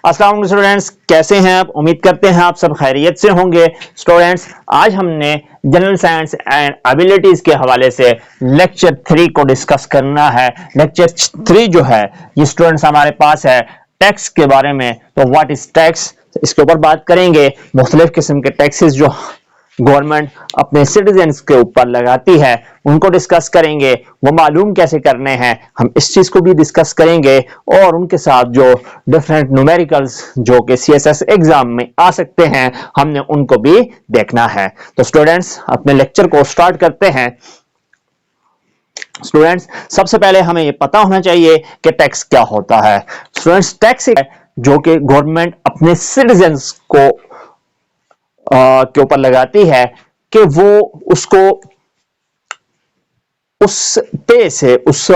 अस्सलाम वालेकुम स्टूडेंट्स, कैसे हैं आप? उम्मीद करते हैं आप सब खैरियत से होंगे। स्टूडेंट्स, आज हमने जनरल साइंस एंड एबिलिटीज के हवाले से लेक्चर 3 को डिस्कस करना है। लेक्चर 3 जो है ये स्टूडेंट्स हमारे पास है टैक्स के बारे में। तो व्हाट इज टैक्स, इसके ऊपर बात करेंगे। मुख्तलिफ किस्म के टैक्सेस जो गवर्नमेंट अपने सिटीजन्स के ऊपर लगाती है उनको डिस्कस करेंगे। वो मालूम कैसे करने हैं हम इस चीज को भी डिस्कस करेंगे, और उनके साथ जो डिफरेंट न्यूमेरिकल्स जो कि सीएसएस एग्जाम में आ सकते हैं हमने उनको भी देखना है। तो स्टूडेंट्स, अपने लेक्चर को स्टार्ट करते हैं। स्टूडेंट्स, सबसे पहले हमें ये पता होना चाहिए कि टैक्स क्या होता है। स्टूडेंट्स, टैक्स है जो कि गवर्नमेंट अपने सिटीजन्स को के ऊपर लगाती है कि वो उसको उस पे से उस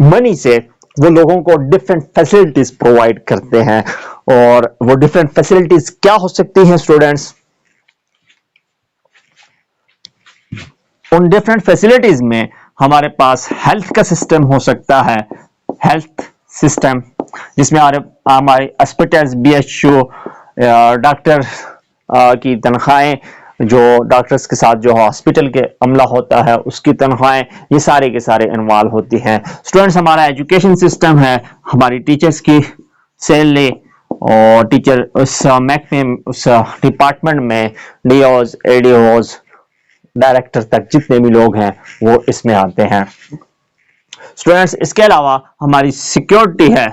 मनी से वो लोगों को डिफरेंट फैसिलिटीज प्रोवाइड करते हैं। और वो डिफरेंट फैसिलिटीज क्या हो सकती हैं स्टूडेंट्स? उन डिफरेंट फैसिलिटीज में हमारे पास हेल्थ का सिस्टम हो सकता है, हेल्थ सिस्टम जिसमें हमारे हॉस्पिटल्स, बीएचयू, डॉक्टर की तनख्वाहें, जो डॉक्टर्स के साथ जो हॉस्पिटल के अमला होता है उसकी तनख्वाहें, ये सारे के सारे इन्वॉल्व होती हैं। स्टूडेंट्स, हमारा एजुकेशन सिस्टम है, हमारी टीचर्स की सैलरी, और टीचर उस महकमे उस डिपार्टमेंट में डीओज, एडीओज, डायरेक्टर तक जितने भी लोग हैं वो इसमें आते हैं। स्टूडेंट्स, इसके अलावा हमारी सिक्योरिटी है।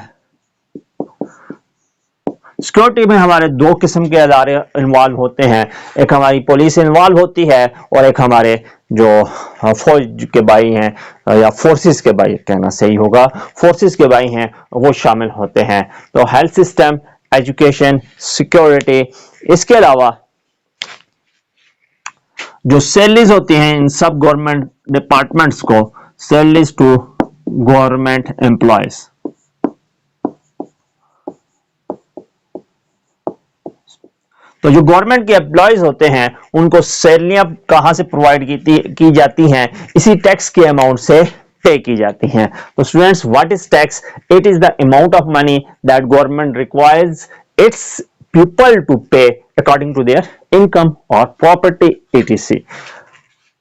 सिक्योरिटी में हमारे दो किस्म के अदारे इन्वॉल्व होते हैं। एक हमारी पुलिस इन्वॉल्व होती है और एक हमारे जो फौज के भाई हैं या फोर्सेस के भाई कहना सही होगा, फोर्सेस के भाई हैं वो शामिल होते हैं। तो हेल्थ सिस्टम, एजुकेशन, सिक्योरिटी, इसके अलावा जो सैलरीज होती हैं इन सब गवर्नमेंट डिपार्टमेंट्स को, सैलरीज टू गवर्नमेंट एम्प्लॉयज। तो जो गवर्नमेंट के एम्प्लॉयज होते हैं उनको सैलरियां कहां से प्रोवाइड की जाती हैं? इसी टैक्स के अमाउंट से पे की जाती हैं। तो students, what is tax? It is the amount of money that government requires its people to pay according to their income और प्रॉपर्टी etc।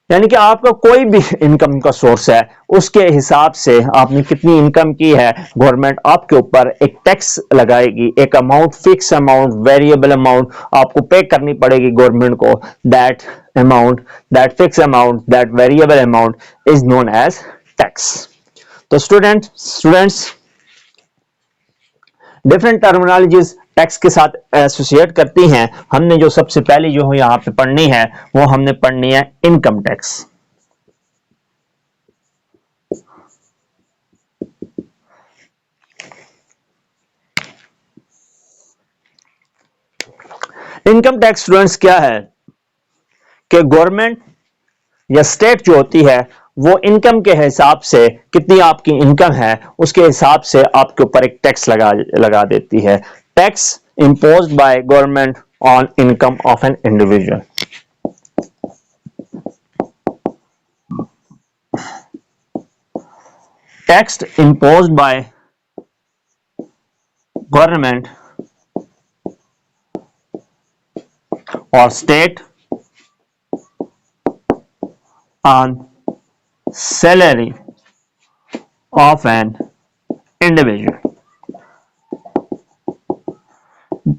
यानी कि आपका कोई भी इनकम का सोर्स है उसके हिसाब से आपने कितनी इनकम की है, गवर्नमेंट आपके ऊपर एक टैक्स लगाएगी, एक amount, fix amount, variable amount आपको पे करनी पड़ेगी गवर्नमेंट को। That amount, that fix amount, that variable amount is known as tax. तो स्टूडेंट्स डिफरेंट टर्मिनोलॉजीज टैक्स के साथ एसोसिएट करती हैं। हमने जो सबसे पहले जो यहां पे पढ़नी है वो हमने पढ़नी है income tax. Income tax students क्या है कि गवर्नमेंट या स्टेट जो होती है वो इनकम के हिसाब से, कितनी आपकी इनकम है उसके हिसाब से आपके ऊपर एक टैक्स लगा देती है। Tax imposed by government on income of an individual. Tax imposed by government or state on salary of an individual.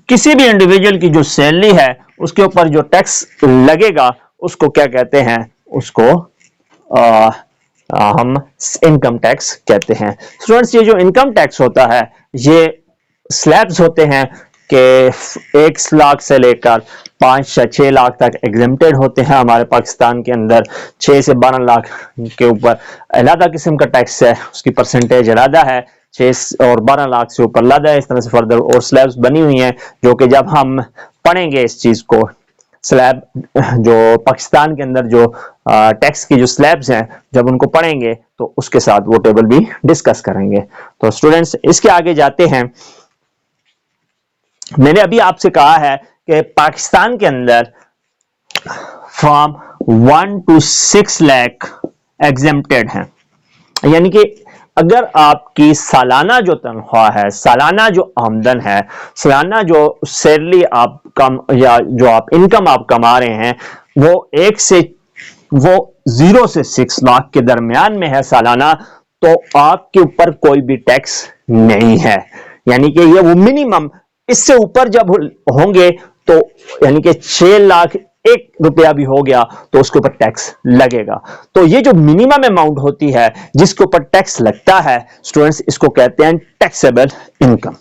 किसी भी इंडिविजुअल की जो सैलरी है उसके ऊपर जो टैक्स लगेगा उसको क्या कहते हैं? उसको हम इनकम टैक्स कहते हैं। स्टूडेंट्स, ये जो इनकम टैक्स होता है ये स्लैब्स होते हैं कि 1 लाख से लेकर 5 या 6 लाख तक एग्जेम्प्टेड होते हैं। हमारे पाकिस्तान के अंदर 6 से 12 लाख के ऊपर अलग किस्म का टैक्स है, उसकी परसेंटेज अलग है। 6 और 12 लाख से ऊपर लादा है। इस तरह से फर्दर और स्लैब्स बनी हुई हैं जो कि जब हम पढ़ेंगे इस चीज को, स्लैब जो पाकिस्तान के अंदर जो टैक्स की जो स्लैब्स हैं जब उनको पढ़ेंगे तो उसके साथ वो टेबल भी डिस्कस करेंगे। तो स्टूडेंट्स, इसके आगे जाते हैं। मैंने अभी आपसे कहा है कि पाकिस्तान के अंदर फ्रॉम 1 to 6 लाख एग्जेम्प्टेड हैं, यानी कि अगर आपकी सालाना जो तनख्वाह है, सालाना जो आमदन है, सालाना जो सैलरी आप कम या जो आप इनकम आप कमा रहे हैं वो 0 से 6 लाख के दरमियान में है सालाना, तो आपके ऊपर कोई भी टैक्स नहीं है। यानी कि ये वो मिनिमम, इससे ऊपर जब होंगे तो यानी कि 6 लाख 1 रुपया भी हो गया तो उसके ऊपर टैक्स लगेगा। तो ये जो मिनिमम अमाउंट होती है जिसके ऊपर टैक्स लगता है स्टूडेंट्स, इसको कहते हैं टैक्सेबल इनकम।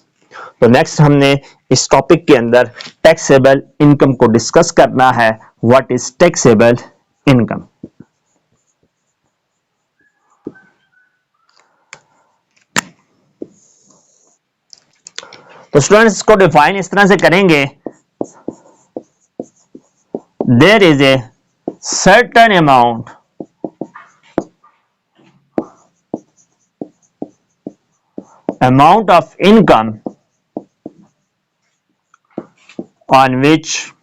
तो नेक्स्ट हमने इस टॉपिक के अंदर टैक्सेबल इनकम को डिस्कस करना है। What is taxable income? तो स्टूडेंट्स इसको डिफाइन इस तरह से करेंगे, there is a certain amount of income on which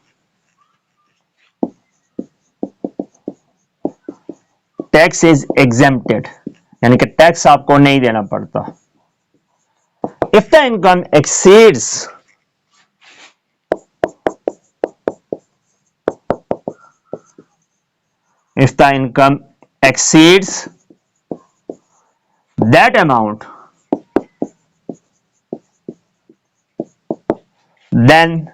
tax is exempted, यानी कि टैक्स आपको नहीं देना पड़ता। If the income exceeds that amount, then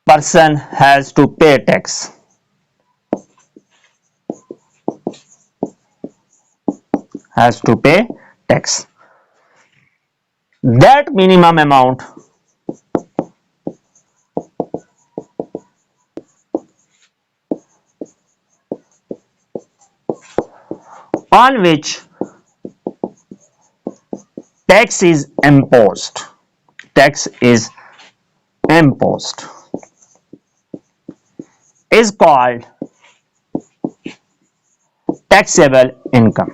person has to pay tax. Has to pay tax. That minimum amount on which tax is imposed is called taxable income.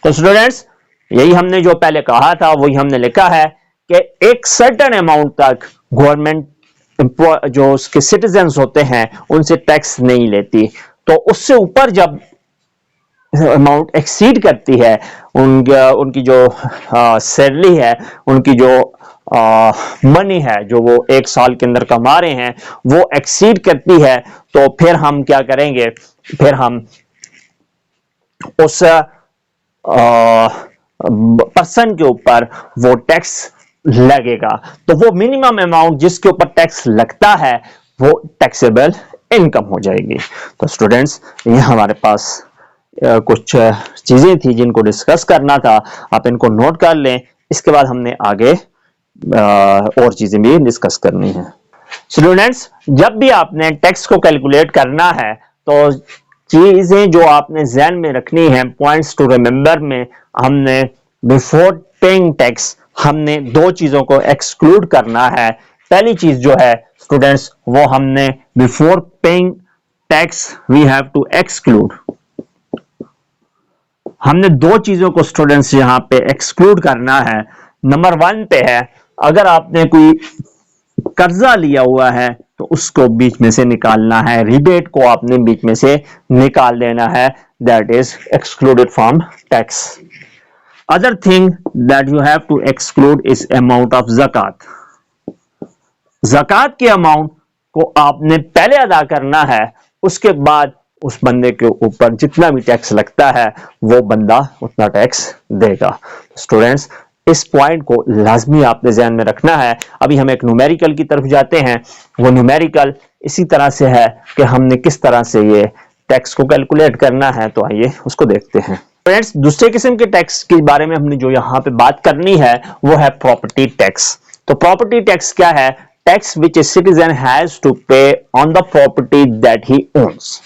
तो students यही हमने जो पहले कहा था वही हमने लिखा है कि एक सर्टेन अमाउंट तक गवर्नमेंट जो उसके सिटीजन्स होते हैं उनसे टैक्स नहीं लेती, तो उससे ऊपर जब अमाउंट एक्सीड करती है, उनकी जो सैलरी है, उनकी जो मनी है जो वो 1 साल के अंदर कमा रहे हैं वो एक्सीड करती है, तो फिर हम क्या करेंगे, फिर हम उस पर्सन के ऊपर वो टैक्स लगेगा। तो वो मिनिमम अमाउंट जिसके ऊपर टैक्स लगता है वो टैक्सेबल इनकम हो जाएगी। तो स्टूडेंट्स ये हमारे पास कुछ चीजें थी जिनको डिस्कस करना था, आप इनको नोट कर लें। इसके बाद हमने आगे और चीजें भी डिस्कस करनी है। स्टूडेंट्स जब भी आपने टैक्स को कैलकुलेट करना है तो चीजें जो आपने ध्यान में रखनी है, पॉइंट्स टू रिमेंबर में, हमने बिफोर पेइंग टैक्स हमने 2 चीजों को एक्सक्लूड करना है। पहली चीज जो है स्टूडेंट्स वो हमने before paying tax we have to exclude, हमने 2 चीजों को स्टूडेंट्स यहां पे एक्सक्लूड करना है। नंबर 1 पे है, अगर आपने कोई कर्जा लिया हुआ है तो उसको बीच में से निकालना है, रिबेट को आपने बीच में से निकाल देना है, that is excluded from tax. Other thing that you have to exclude is amount of zakat. ज़कात के अमाउंट को आपने पहले अदा करना है, उसके बाद उस बंदे के ऊपर जितना भी टैक्स लगता है वो बंदा उतना टैक्स देगा। स्टूडेंट्स इस पॉइंट को लाजमी आपने ध्यान में रखना है। अभी हम एक न्यूमेरिकल की तरफ जाते हैं। वो न्यूमेरिकल इसी तरह से है कि हमने किस तरह से ये टैक्स को कैलकुलेट करना है, तो आइए उसको देखते हैं। फ्रेंड्स दूसरे किस्म के टैक्स के बारे में हमने जो यहाँ पे बात करनी है वो है प्रॉपर्टी टैक्स। तो प्रॉपर्टी टैक्स क्या है? Tax which a citizen has to pay on the property that he owns.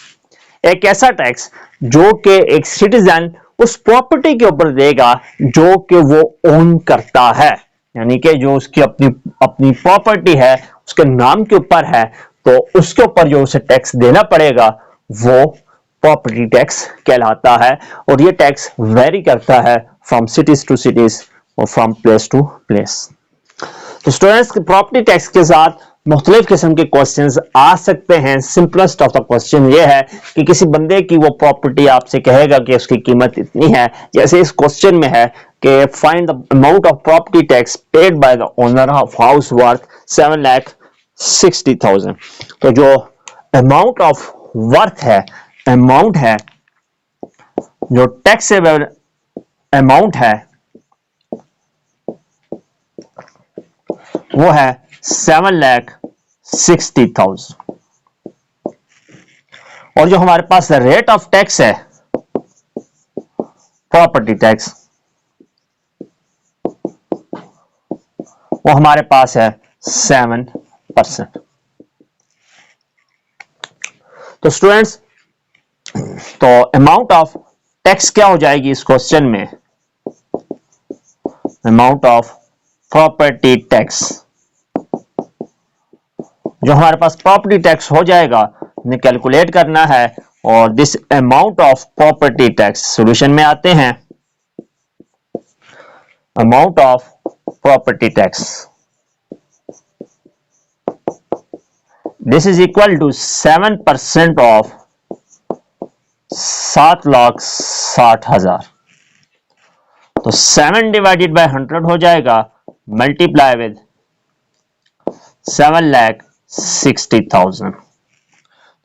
एक ऐसा टैक्स जो कि एक सिटीजन उस प्रॉपर्टी के ऊपर देगा जो कि वो ओन करता है, यानी कि जो उसकी अपनी प्रॉपर्टी है उसके नाम के ऊपर है, तो उसके ऊपर जो उसे टैक्स देना पड़ेगा वो प्रॉपर्टी टैक्स कहलाता है। और ये टैक्स वेरी करता है फ्रॉम सिटीज टू सिटीज और फ्रॉम प्लेस टू प्लेस। तो स्टूडेंट्स प्रॉपर्टी टैक्स के साथ मुख्तलिफ किस्म के क्वेश्चंस आ सकते हैं। सिंपलेस्ट ऑफ द क्वेश्चन ये है कि किसी बंदे की वो प्रॉपर्टी आपसे कहेगा कि उसकी कीमत इतनी है, जैसे इस क्वेश्चन में है कि find the amount of property tax paid by the owner of house worth 7,60,000। तो जो अमाउंट ऑफ वर्थ है, अमाउंट है, जो टैक्सेबल अमाउंट है वो है 7,60,000। और जो हमारे पास रेट ऑफ टैक्स है, प्रॉपर्टी टैक्स, वो हमारे पास है 7%। तो स्टूडेंट्स, तो अमाउंट ऑफ टैक्स क्या हो जाएगी इस क्वेश्चन में? अमाउंट ऑफ प्रॉपर्टी टैक्स, जो हमारे पास प्रॉपर्टी टैक्स हो जाएगा, हमें कैलकुलेट करना है। और this amount of property tax, solution में आते हैं, amount of property tax, this is equal to 7% of 7,60,000। तो 7 डिवाइडेड बाय 100 हो जाएगा, मल्टीप्लाई विद 7,60,000।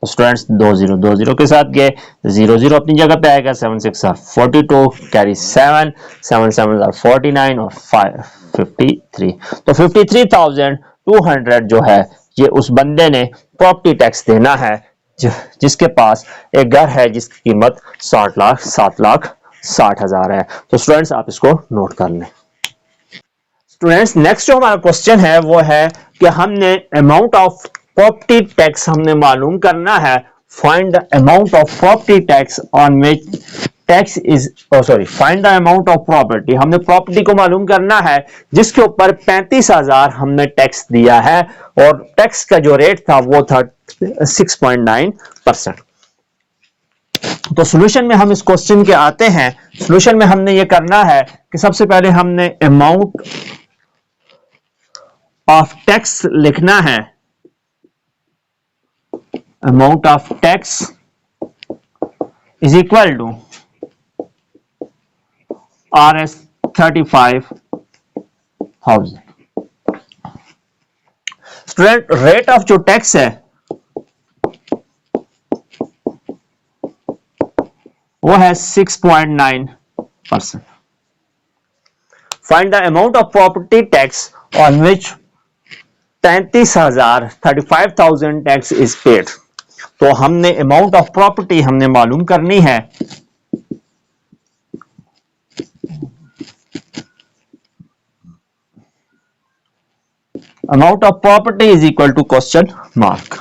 तो स्टूडेंट्स 2 0 के साथ गए, 0 0 अपनी जगह पे आएगा, 7 6 are 42, कैरी 7 7 7 are 49 और 5 53। तो 53,200 जो है ये उस बंदे ने प्रॉपर्टी टैक्स देना है जिसके पास एक घर है जिसकी कीमत 7,60,000 है। तो स्टूडेंट्स आप इसको नोट कर लें। स्टूडेंट्स, नेक्स्ट जो हमारा क्वेश्चन है वो है कि हमने अमाउंट ऑफ प्रॉपर्टी टैक्स हमने मालूम करना है। Find the amount of property tax on which tax is find the amount of property, हमने प्रॉपर्टी को मालूम करना है जिसके ऊपर 35,000 हमने टैक्स दिया है और टैक्स का जो रेट था वो था 6.9%। तो सॉल्यूशन में हम इस क्वेश्चन के आते हैं। सॉल्यूशन में हमने ये करना है कि सबसे पहले हमने अमाउंट ऑफ टैक्स लिखना है। Amount of tax is equal to RS 35,000। Student, rate of जो टैक्स है वो है 6.9%। Find the amount of property tax on which 35,000 tax is paid. तो हमने अमाउंट ऑफ प्रॉपर्टी हमने मालूम करनी है। Amount of property is equal to question mark.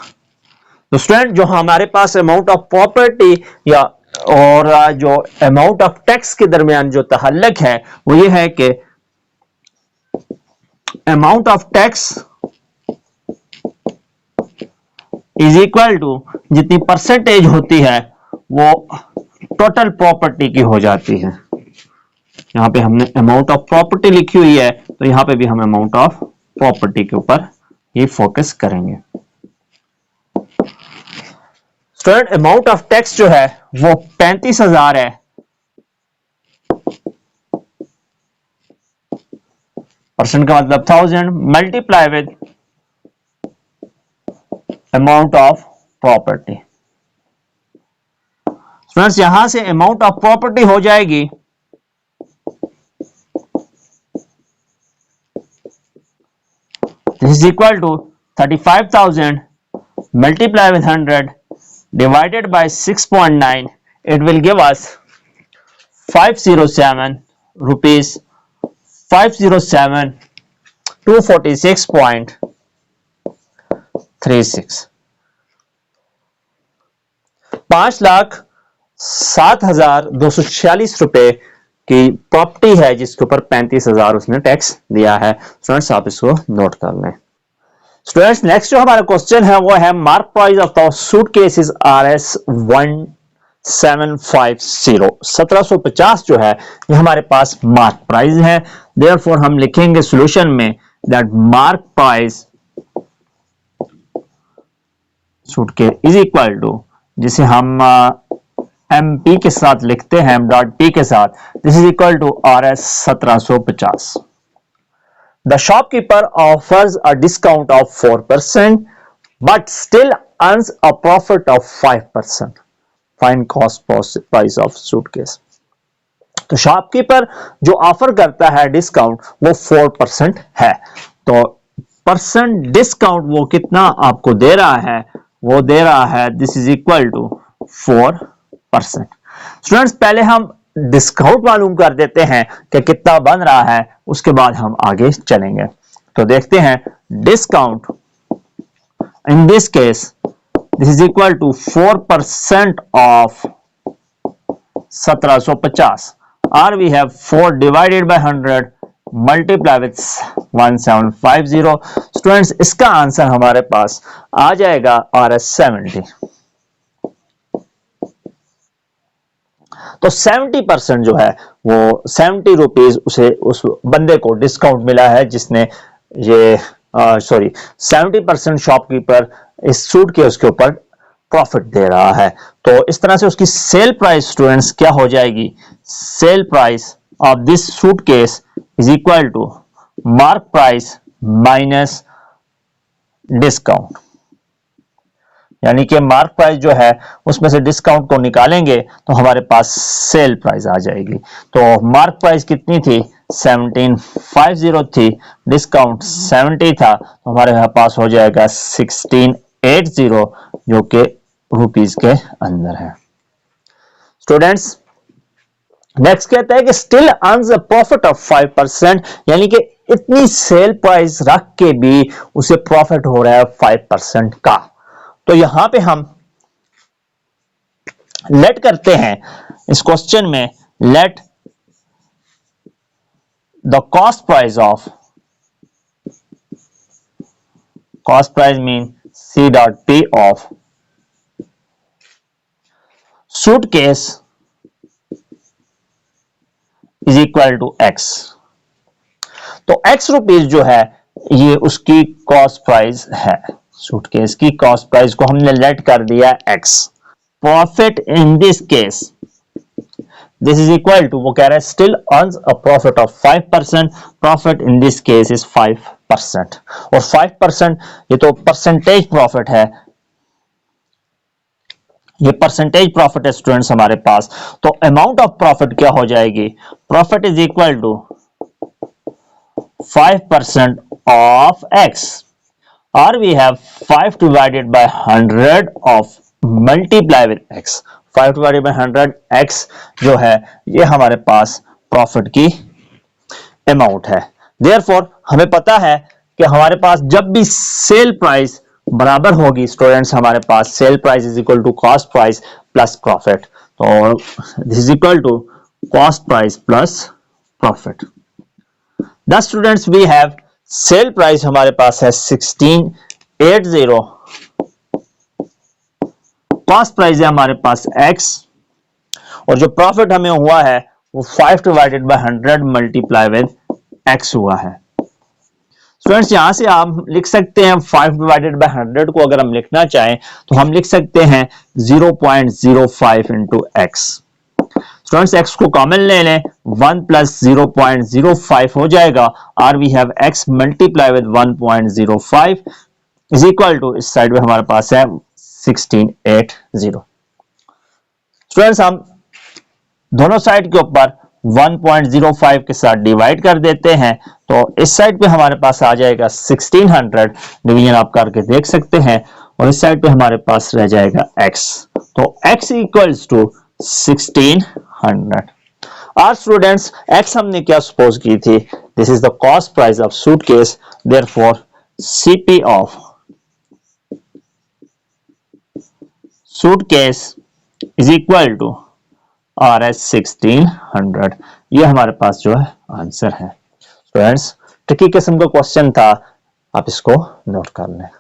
तो स्टूडेंट, जो हमारे पास अमाउंट ऑफ प्रॉपर्टी या और जो अमाउंट ऑफ टैक्स के दरमियान जो तहल्लुक है वो ये है कि amount of tax is equal to जितनी परसेंटेज होती है वो टोटल प्रॉपर्टी की हो जाती है। यहां पे हमने अमाउंट ऑफ प्रॉपर्टी लिखी हुई है तो यहां पे भी हम अमाउंट ऑफ प्रॉपर्टी के ऊपर ये फोकस करेंगे। स्टूडेंट, अमाउंट ऑफ टैक्स जो है वो 35,000 है। परसेंट का मतलब 1000 multiply with amount of property. Students, यहां से अमाउंट ऑफ प्रॉपर्टी हो जाएगी this is equal to 35,000 multiply with 100 divided by 6.9, it will give us 507 rupees 507,246.36। 5,07,246 रुपए की प्रॉपर्टी है जिसके ऊपर 35,000 उसने टैक्स दिया है। स्टूडेंट्स, आप इसको नोट कर लें। स्टूडेंट्स, नेक्स्ट जो हमारा क्वेश्चन है वो है mark price of the suitcase is RS 1750। 1750 जो है ये हमारे पास मार्क प्राइस है। देयरफॉर हम लिखेंगे सॉल्यूशन में that mark price suitcase is equal to, जिसे हम MP के साथ लिखते हैं, M.P के साथ, this is equal to RS 1750. The shopkeeper offers a discount of 4% but still earns a profit of 5%. Find cost price of suitcase. तो shopkeeper जो ऑफर करता है डिस्काउंट वो 4% है, तो परसेंट डिस्काउंट वो कितना आपको दे रहा है, वो दे रहा है this is equal to 4%. Students पहले हम डिस्काउंट मालूम कर देते हैं कि कितना बन रहा है, उसके बाद हम आगे चलेंगे. तो देखते हैं discount in this case this is equal to 4% of 1750, or we have 4 divided by 100 multiply with 1750. Students इसका आंसर हमारे पास आ जाएगा RS 70. तो 70% जो है वो 70 रुपीज उसे उस बंदे को डिस्काउंट मिला है जिसने ये 70% शॉपकीपर इस सूट के उसके ऊपर प्रॉफिट दे रहा है. तो इस तरह से उसकी सेल प्राइस स्टूडेंट्स क्या हो जाएगी, sale price of this suitcase is equal to mark price minus discount, यानी कि मार्क प्राइस जो है उसमें से डिस्काउंट को निकालेंगे तो हमारे पास सेल प्राइस आ जाएगी. तो मार्क प्राइस कितनी थी, 1750 थी, डिस्काउंट 70 था, तो हमारे पास हो जाएगा 1680 जो कि रुपीस के अंदर है. स्टूडेंट्स नेक्स्ट कहता है कि still earns a profit of 5%, यानी कि इतनी सेल प्राइस रख के भी उसे प्रॉफिट हो रहा है 5% का. तो यहां पे हम लेट करते हैं इस क्वेश्चन में, let the cost price mean C.P of suitcase is equal to X. तो X रुपीज जो है ये उसकी कॉस्ट प्राइस है, सूटकेस की कॉस्ट प्राइस को हमने लेट कर दिया X. Profit in this case this is equal to, वो कह रहा है still earns a profit of 5%, profit in this case is 5%. और 5% ये तो परसेंटेज प्रॉफिट है, ये परसेंटेज प्रॉफिट है स्टूडेंट्स हमारे पास. तो अमाउंट ऑफ प्रॉफिट क्या हो जाएगी, profit is equal to 5% of X, और we have 5 divided by 100 of multiply with X. 5 divided by 100 X जो है ये हमारे पास प्रॉफिट की अमाउंट है. देयरफॉर हमें पता है कि हमारे पास जब भी सेल प्राइस बराबर होगी स्टूडेंट्स, हमारे पास sale price is equal to cost price plus profit. तो this is equal to cost price plus profit. Thus students we have sale price हमारे पास है 1680, कॉस्ट प्राइस है हमारे पास X, और जो प्रॉफिट हमें हुआ है वो 5 divided by 100 multiply with X हुआ है. स्टूडेंट्स यहां से आप लिख सकते हैं 5 डिवाइडेड बाय 100 को अगर हम लिखना चाहें तो हम लिख सकते हैं 0.05 इंटू X. स्टूडेंट्स X को कॉमन ले लें, 1 प्लस 0.05 हो जाएगा, और we have X multiply with 1.05 is equal to, इस साइड में हमारे पास है 1680. स्टूडेंट्स हम दोनों साइड के ऊपर 1.05 के साथ डिवाइड कर देते हैं, तो इस साइड पे हमारे पास आ जाएगा 1600, डिवीजन आप करके देख सकते हैं, और इस साइड पे हमारे पास रह जाएगा X. तो X इक्वल्स टू 1600. और स्टूडेंट्स X हमने क्या सपोज की थी, this is the cost price of suitcase, therefore CP of suitcase is equal to RS 1600. ये हमारे पास जो है आंसर है. स्टूडेंट्स ट्रिकी किस्म का क्वेश्चन था, आप इसको नोट कर लें.